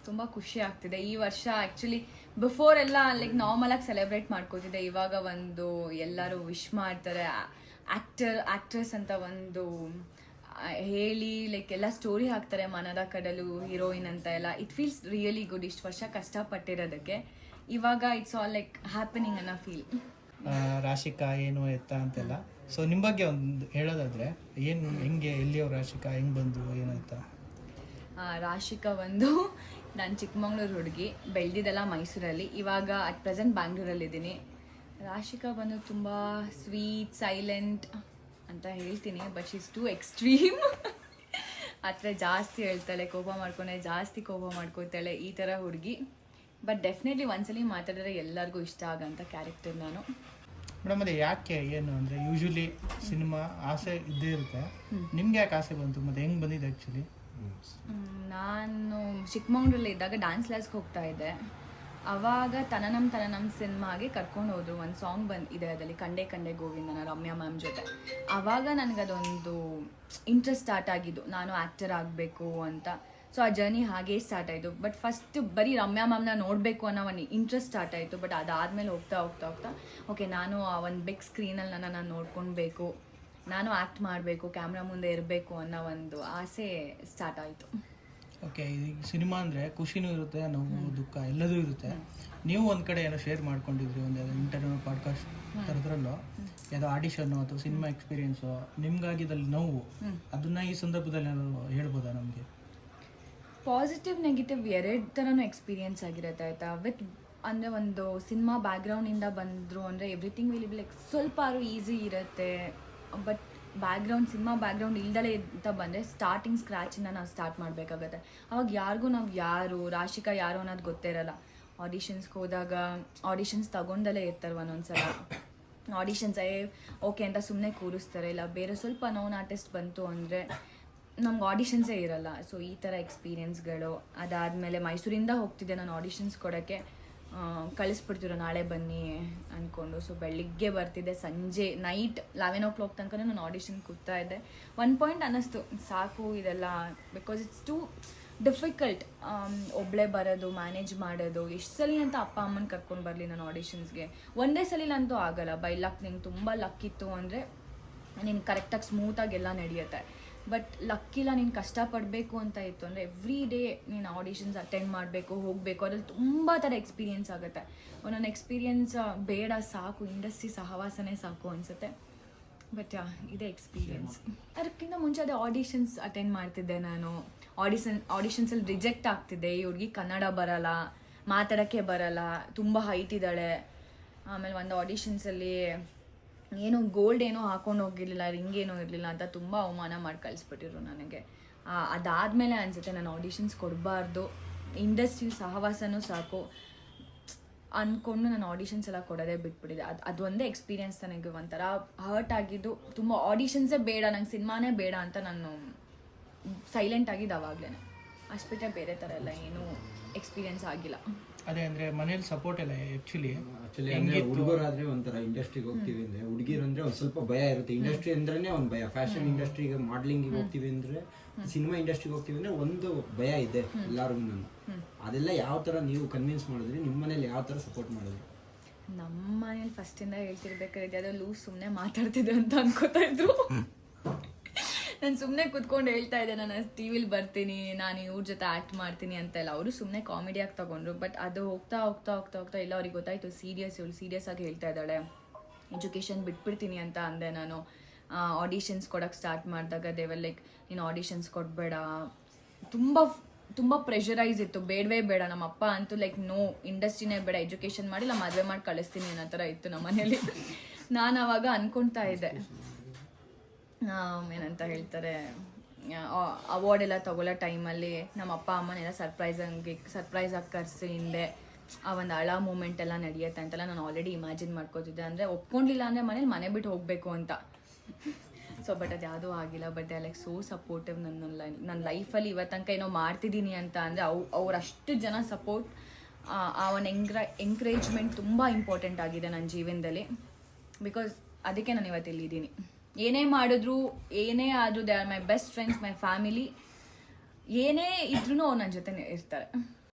ತುಂಬ ಖುಷಿ ಆಗ್ತಿದೆ. ಈ ವರ್ಷ ಆ್ಯಕ್ಚುಲಿ ಬಿಫೋರ್ ಎಲ್ಲ ಲೈಕ್ ನಾರ್ಮಲಾಗಿ ಸೆಲೆಬ್ರೇಟ್ ಮಾಡ್ಕೋತಿದ್ದೆ. ಇವಾಗ ಒಂದು ಎಲ್ಲರೂ ವಿಶ್ ಮಾಡ್ತಾರೆ, ಆ್ಯಕ್ಟ್ರೆಸ್ ಅಂತ ಒಂದು ಹೇಳಿ ಲೈಕ್ ಎಲ್ಲ ಸ್ಟೋರಿ ಹಾಕ್ತಾರೆ, ಮನದ ಕಡಲು ಹೀರೋಯಿನ್ ಅಂತ ಎಲ್ಲ. It feels really good. ಇಷ್ಟು ವರ್ಷ ಕಷ್ಟಪಟ್ಟಿರೋದಕ್ಕೆ ಇವಾಗ ಇಟ್ಸ್ ಆಲ್ ಲೈಕ್ ಹ್ಯಾಪನಿಂಗ್ ಅನ್ನೋ ಫೀಲ್. ರಾಶಿಕಾ ಏನು ಎತ್ತ ಅಂತೆಲ್ಲ. ಸೊ ನಿಮ್ಮ ಬಗ್ಗೆ ಒಂದು ಹೇಳೋದಾದ್ರೆ ಏನು, ಹೆಂಗೆ, ಎಲ್ಲಿಯವ್ರು ರಾಶಿಕಾ, ಹೆಂಗೆ ಬಂದು ಏನಂತ? ರಾಶಿಕಾ ಒಂದು ನಾನು ಚಿಕ್ಕಮಂಗ್ಳೂರು ಹುಡುಗಿ, ಬೆಳೆದಿದ್ದೆಲ್ಲ ಮೈಸೂರಲ್ಲಿ, ಇವಾಗ ಅಟ್ ಪ್ರೆಸೆಂಟ್ ಬ್ಯಾಂಗ್ಳೂರಲ್ಲಿದ್ದೀನಿ. ರಾಶಿಕಾ ಬಂದು ತುಂಬ ಸ್ವೀಟ್, ಸೈಲೆಂಟ್ ಅಂತ ಹೇಳ್ತೀನಿ, ಬಟ್ ಶೀಸ್ ಟು ಎಕ್ಸ್ಟ್ರೀಮ್. ಹತ್ರ ಜಾಸ್ತಿ ಹೇಳ್ತಾಳೆ, ಕೋಪ ಮಾಡ್ಕೊಂಡೆ ಜಾಸ್ತಿ ಕೋಪ ಮಾಡ್ಕೋತಾಳೆ, ಈ ಥರ ಹುಡುಗಿ. ಬಟ್ ಡೆಫಿನೆಟ್ಲಿ ಒಂದ್ಸಲಿ ಮಾತಾಡಿದ್ರೆ ಎಲ್ಲರಿಗೂ ಇಷ್ಟ ಆಗೋಂಥ ಕ್ಯಾರೆಕ್ಟರ್ ನಾನು. ಮೇಡಮ್ ಅದೇ ಯಾಕೆ ಏನು ಅಂದರೆ ಯೂಶ್ವಲಿ ಸಿನಿಮಾ ಆಸೆ ಇದ್ದೇ ಇರುತ್ತೆ, ನಿಮ್ಗೆ ಯಾಕೆ ಆಸೆ ಬಂತು ಮತ್ತು ಹೆಂಗೆ ಬಂದಿದೆ ಆ್ಯಕ್ಚುಲಿ? ನಾನು ಚಿಕ್ಕಮಂಗ್ಳೂರಲ್ಲಿ ಇದ್ದಾಗ ಡ್ಯಾನ್ಸ್ ಕ್ಲಾಸ್ಗೆ ಹೋಗ್ತಾ ಇದ್ದೆ. ಆವಾಗ ತನನಮ್ ಸಿನಿಮಾಗೆ ಕರ್ಕೊಂಡು ಹೋದ್ರು. ಒಂದು ಸಾಂಗ್ ಇದೆ ಅದರಲ್ಲಿ, ಕಂಡೆ ಕಂಡೆ ಗೋವಿಂದನ, ರಮ್ಯಾ ಮ್ಯಾಮ್ ಜೊತೆ. ಆವಾಗ ನನಗದೊಂದು ಇಂಟ್ರೆಸ್ಟ್ ಸ್ಟಾರ್ಟ್ ಆಗಿದ್ದು, ನಾನು ಆ್ಯಕ್ಟರ್ ಆಗಬೇಕು ಅಂತ. ಸೊ ಆ ಜರ್ನಿ ಹಾಗೇ ಸ್ಟಾರ್ಟ್ ಆಯಿತು. ಬಟ್ ಫಸ್ಟ್ ಬರೀ ರಮ್ಯಾ ಮ್ಯಾಮ್ನ ನೋಡಬೇಕು ಅನ್ನೋ ಒಂದು ಇಂಟ್ರೆಸ್ಟ್ ಸ್ಟಾರ್ಟ್ ಆಯಿತು. ಬಟ್ ಅದಾದಮೇಲೆ ಹೋಗ್ತಾ ಓಕೆ, ನಾನು ಆ ಒಂದು ಬಿಗ್ ಸ್ಕ್ರೀನಲ್ಲಿ ನಾನು ನೋಡ್ಕೊಳ್ಬೇಕು, ನಾನು ಆ್ಯಕ್ಟ್ ಮಾಡಬೇಕು, ಕ್ಯಾಮ್ರಾ ಮುಂದೆ ಇರಬೇಕು ಅನ್ನೋ ಒಂದು ಆಸೆ ಸ್ಟಾರ್ಟ್ ಆಯಿತು. ಓಕೆ, ಈಗ ಸಿನಿಮಾ ಅಂದರೆ ಖುಷಿನೂ ಇರುತ್ತೆ, ನೋವು, ದುಃಖ ಎಲ್ಲದೂ ಇರುತ್ತೆ. ನೀವು ಒಂದು ಕಡೆ ಏನೋ ಶೇರ್ ಮಾಡ್ಕೊಂಡಿದ್ರಿ, ಒಂದು ಇಂಟರ್ವ್ಯೂ, ಪಾಡ್ಕಾಸ್ಟ್ ಥರದ್ರಲ್ಲೋ ಯಾವುದೋ ಆಡಿಷನ್ನು ಅಥವಾ ಸಿನಿಮಾ ಎಕ್ಸ್ಪೀರಿಯೆನ್ಸು ನಿಮ್ಗಾಗಿದ್ದಲ್ಲಿ ನೋವು, ಅದನ್ನು ಈ ಸಂದರ್ಭದಲ್ಲಿ ಏನಾದ್ರು ಹೇಳ್ಬೋದಾ ನಮಗೆ? ಪಾಸಿಟಿವ್ ನೆಗೆಟಿವ್ ಎರಡು ಥರನೂ ಎಕ್ಸ್ಪೀರಿಯೆನ್ಸ್ ಆಗಿರುತ್ತೆ ಆಯಿತಾ. ವಿತ್ ಅಂದರೆ ಒಂದು ಸಿನಿಮಾ ಬ್ಯಾಕ್ಗ್ರೌಂಡಿಂದ ಬಂದರು ಅಂದರೆ ಎವ್ರಿಥಿಂಗ್ ವಿಲ್ ಬಿ ಲೈಕ್ ಸ್ವಲ್ಪ ಈಸಿ ಇರುತ್ತೆ. ಬಟ್ ಸಿನಿಮಾ ಬ್ಯಾಕ್ಗ್ರೌಂಡ್ ಇಲ್ದಲೇ ಅಂತ ಬಂದರೆ ಸ್ಟಾರ್ಟಿಂಗ್ ಸ್ಕ್ರ್ಯಾಚಿಂದ ನಾವು ಸ್ಟಾರ್ಟ್ ಮಾಡಬೇಕಾಗತ್ತೆ. ಅವಾಗ ಯಾರಿಗೂ ನಾವು ಯಾರು, ರಾಶಿಕಾ ಯಾರು ಅನ್ನೋದು ಗೊತ್ತೇ ಇರಲ್ಲ. ಆಡಿಷನ್ಸ್ಗೆ ಹೋದಾಗ ಆಡಿಷನ್ಸ್ ತಗೊಂಡಲ್ಲೇ ಇರ್ತಾರೆ ಒಂದೊಂದ್ಸಲ. ಆಡಿಷನ್ಸ್ ಓಕೆ ಅಂತ ಸುಮ್ಮನೆ ಕೂರಿಸ್ತಾರೆ, ಇಲ್ಲ ಬೇರೆ ಸ್ವಲ್ಪ ನೋನ್ ಆರ್ಟಿಸ್ಟ್ ಬಂತು ಅಂದರೆ ನಮ್ಗೆ ಆಡಿಷನ್ಸೇ ಇರಲ್ಲ. ಸೊ ಈ ಥರ ಎಕ್ಸ್ಪೀರಿಯೆನ್ಸ್ಗಳು. ಅದಾದಮೇಲೆ ಮೈಸೂರಿಂದ ಹೋಗ್ತಿದ್ದೆ ನಾನು ಆಡಿಷನ್ಸ್ ಕೊಡೋಕ್ಕೆ, ಕಳಿಸ್ಬಿಡ್ತಿರೋ ನಾಳೆ ಬನ್ನಿ ಅಂದ್ಕೊಂಡು. ಸೊ ಬೆಳಿಗ್ಗೆ ಬರ್ತಿದ್ದೆ, ಸಂಜೆ ನೈಟ್ 11 o'clock ತನಕ ನಾನು ಆಡಿಷನ್ ಕೂಗ್ತಾ ಇದ್ದೆ. ಒಂದು ಪಾಯಿಂಟ್ ಅನ್ನಿಸ್ತು, ಸಾಕು ಇದೆಲ್ಲ, ಬಿಕಾಸ್ ಇಟ್ಸ್ ಟು ಡಿಫಿಕಲ್ಟ್. ಒಬ್ಬಳೇ ಬರೋದು, ಮ್ಯಾನೇಜ್ ಮಾಡೋದು, ಎಷ್ಟು ಸಲ ಅಂತ ಅಪ್ಪ ಅಮ್ಮನ ಕರ್ಕೊಂಡು ಬರಲಿ ನಾನು ಆಡಿಷನ್ಸ್ಗೆ. ಒಂದೇ ಸಲಿಲಂತೂ ಆಗಲ್ಲ. ಬೈ ಲಕ್, ನಿಂಗೆ ತುಂಬ ಲಕ್ ಇತ್ತು ಅಂದರೆ ನೀನು ಕರೆಕ್ಟಾಗಿ ಸ್ಮೂತಾಗಿ ಎಲ್ಲ ನಡೆಯುತ್ತೆ. ಬಟ್ ಲಕ್ಕಿಲ್ಲ, ನೀನು ಕಷ್ಟಪಡಬೇಕು ಅಂತ ಇತ್ತು ಅಂದರೆ ಎವ್ರಿ ಡೇ ನೀನು ಆಡಿಷನ್ಸ್ ಅಟೆಂಡ್ ಮಾಡಬೇಕು, ಹೋಗಬೇಕು. ಅದ್ರಲ್ಲಿ ತುಂಬ ಥರ ಎಕ್ಸ್ಪೀರಿಯೆನ್ಸ್ ಆಗುತ್ತೆ. ಒಂದೊಂದು ಎಕ್ಸ್ಪೀರಿಯೆನ್ಸ್ ಬೇಡ, ಸಾಕು ಇಂಡಸ್ಟ್ರಿ ಸಹವಾಸನೇ ಸಾಕು ಅನಿಸುತ್ತೆ. ಬಟ್ ಇದೇ ಎಕ್ಸ್ಪೀರಿಯೆನ್ಸ್. ಅದಕ್ಕಿಂತ ಮುಂಚೆ ಅದೇ ಆಡಿಷನ್ಸ್ ಅಟೆಂಡ್ ಮಾಡ್ತಿದ್ದೆ ನಾನು. ಆಡಿಷನ್ಸಲ್ಲಿ ರಿಜೆಕ್ಟ್ ಆಗ್ತಿದ್ದೆ. ಈ ಹುಡುಗಿ ಕನ್ನಡ ಬರಲ್ಲ, ಮಾತಾಡೋಕ್ಕೆ ಬರಲ್ಲ, ತುಂಬ ಹೈಟ್ ಇದ್ದಾಳೆ. ಆಮೇಲೆ ಒಂದು ಆಡಿಷನ್ಸಲ್ಲಿ ಏನೋ ಗೋಲ್ಡ್ ಏನೋ ಹಾಕೊಂಡು ಹೋಗಿರಲಿಲ್ಲ, ರಿಂಗ್ ಏನೋ ಇರಲಿಲ್ಲ ಅಂತ ತುಂಬ ಅವಮಾನ ಮಾಡಿ ಕಳಿಸ್ಬಿಟ್ಟಿರು ನನಗೆ. ಅದಾದಮೇಲೆ ಅನಿಸುತ್ತೆ ನಾನು ಆಡಿಷನ್ಸ್ ಕೊಡಬಾರ್ದು, ಇಂಡಸ್ಟ್ರಿ ಸಹವಾಸನೂ ಸಾಕು ಅಂದ್ಕೊಂಡು ನಾನು ಆಡಿಷನ್ಸ್ ಎಲ್ಲ ಕೊಡೋದೇ ಬಿಟ್ಬಿಟ್ಟಿದೆ. ಅದು ಒಂದೇ ಎಕ್ಸ್ಪೀರಿಯೆನ್ಸ್ ನನಗೆ ಒಂಥರ ಹರ್ಟ್ ಆಗಿದ್ದು. ತುಂಬ ಆಡಿಷನ್ಸೇ ಬೇಡ, ನಂಗೆ ಸಿನಿಮಾನೇ ಬೇಡ ಅಂತ ನಾನು ಸೈಲೆಂಟ್ ಆಗಿದ್ದು ಅವಾಗಲೇ. ಅಷ್ಟ್ಬಿಟ್ಟರೆ ಬೇರೆ ಥರ ಎಲ್ಲ ಏನೂ ಎಕ್ಸ್ಪೀರಿಯೆನ್ಸ್ ಆಗಿಲ್ಲ. ಅದೇ ಅಂದರೆ ಮನೇಲಿ ಸಪೋರ್ಟ್ ಇಲ್ಲ ಆ್ಯಕ್ಚುಲಿ. ಅಂದ್ರೆ ಹುಡುಗರಾದ್ರೆ ಒಂಥರ ಇಂಡಸ್ಟ್ರಿಗೆ ಹೋಗ್ತೀವಿ ಅಂದ್ರೆ, ಹುಡುಗಿರಂದ್ರೆ ಒಂದು ಸ್ವಲ್ಪ ಭಯ ಇರುತ್ತೆ. ಇಂಡಸ್ಟ್ರಿ ಅಂದ್ರೇನೆ ಒಂದು ಭಯ. ಫ್ಯಾಷನ್ ಇಂಡಸ್ಟ್ರಿಗೆ, ಮಾಡ್ಲಿಂಗಿಗೆ ಹೋಗ್ತೀವಿ ಅಂದ್ರೆ, ಸಿನಿಮಾ ಇಂಡಸ್ಟ್ರಿಗೆ ಹೋಗ್ತೀವಿ ಅಂದ್ರೆ ಒಂದು ಭಯ ಇದೆ ಎಲ್ಲರಿಗೂ. ಅದೆಲ್ಲ ಯಾವ ಥರ ನೀವು ಕನ್ವಿನ್ಸ್ ಮಾಡಿದ್ರಿ? ನಿಮ್ಮ ಮನೇಲಿ ಯಾವ ಥರ ಸಪೋರ್ಟ್ ಮಾಡಿದ್ರಿ? ನಮ್ಮ ಮನೇಲಿ ಫಸ್ಟಿಂದ ಹೇಳ್ತಿರ್ಬೇಕಾದ್ರೆ ಯಾವುದೋ ಲೂಸ್ ಸುಮ್ಮನೆ ಮಾತಾಡ್ತಿದ್ದೆ ಅಂತ ಅನ್ಕೋತಾ ಇದ್ರು. ನಾನು ಸುಮ್ಮನೆ ಕೂತ್ಕೊಂಡು ಹೇಳ್ತಾ ಇದ್ದೆ, ನಾನು ಟಿ ವಿಲಿ ಬರ್ತೀನಿ, ನಾನು ಇವ್ರ ಜೊತೆ ಆ್ಯಕ್ಟ್ ಮಾಡ್ತೀನಿ ಅಂತೆಲ್ಲ. ಅವರು ಸುಮ್ಮನೆ ಕಾಮಿಡಿಯಾಗಿ ತೊಗೊಂಡ್ರು. ಬಟ್ ಅದು ಹೋಗ್ತಾ ಇಲ್ಲ, ಅವ್ರಿಗೆ ಗೊತ್ತಾಯಿತು ಇವಳು ಸೀರಿಯಸ್ ಆಗಿ ಹೇಳ್ತಾ ಇದ್ದಾಳೆ, ಎಜುಕೇಷನ್ ಬಿಟ್ಬಿಡ್ತೀನಿ ಅಂತ ಅಂದೆ ನಾನು. ಆಡಿಷನ್ಸ್ ಕೊಡೋಕ್ಕೆ ಸ್ಟಾರ್ಟ್ ಮಾಡಿದಾಗ ದೇವರ್ ಲೈಕ್, ನೀನು ಆಡಿಷನ್ಸ್ ಕೊಡಬೇಡ, ತುಂಬ ಪ್ರೆಷರೈಸ್ ಇತ್ತು, ಬೇಡವೇ ಬೇಡ. ನಮ್ಮ ಅಪ್ಪ ಅಂತೂ ಲೈಕ್ ನೋ, ಇಂಡಸ್ಟ್ರಿನೇ ಬೇಡ, ಎಜುಕೇಷನ್ ಮಾಡಿಲ್ಲ, ಮದುವೆ ಮಾಡಿ ಕಳಿಸ್ತೀನಿ ಅನ್ನೋ ಥರ ಇತ್ತು ನಮ್ಮ ಮನೇಲಿ. ನಾನು ಅವಾಗ ಅಂದ್ಕೊಳ್ತಾ ಇದ್ದೆ, ಏನಂತ ಹೇಳ್ತಾರೆ, ಅವಾರ್ಡ್ ಎಲ್ಲ ತಗೊಳ್ಳೋ ಟೈಮಲ್ಲಿ ನಮ್ಮ ಅಪ್ಪ ಅಮ್ಮನೆಲ್ಲ ಸರ್ಪ್ರೈಸ್ ಆಗಿ ಕರೆಸಿ ಹಿಂದೆ ಆ ಒಂದು ಅಳ ಮೂಮೆಂಟ್ ಎಲ್ಲ ನಡೆಯುತ್ತೆ ಅಂತೆಲ್ಲ ನಾನು ಆಲ್ರೆಡಿ ಇಮ್ಯಾಜಿನ್ ಮಾಡ್ಕೋತಿದ್ದೆ. ಅಂದರೆ ಒಪ್ಕೊಂಡಿಲ್ಲ ಅಂದರೆ ಮನೆ ಬಿಟ್ಟು ಹೋಗಬೇಕು ಅಂತ. ಸೊ ಬಟ್ ಅದು ಯಾವುದೂ ಆಗಿಲ್ಲ. But they like so supportive. ನನ್ನ ಲೈಫಲ್ಲಿ ಇವತ್ತು ತನಕ ಏನೋ ಮಾಡ್ತಿದ್ದೀನಿ ಅಂತ ಅಂದರೆ ಅವರಷ್ಟು ಜನ ಸಪೋರ್ಟ್, ಆ ಒಂದು ಎಂಕರೇಜ್ಮೆಂಟ್ ತುಂಬ ಇಂಪಾರ್ಟೆಂಟ್ ಆಗಿದೆ ನನ್ನ ಜೀವನದಲ್ಲಿ. ಬಿಕಾಸ್ ಅದಕ್ಕೆ ನಾನು ಇವತ್ತು ಇಲ್ಲಿದ್ದೀನಿ. ಏನೇ ಮಾಡಿದ್ರು, ಏನೇ ಆದರೂ they are my best friends, my family. ಏನೇ ಇದ್ರೂ ಅವ್ರು ನನ್ನ ಜೊತೆ ಇರ್ತಾರೆ.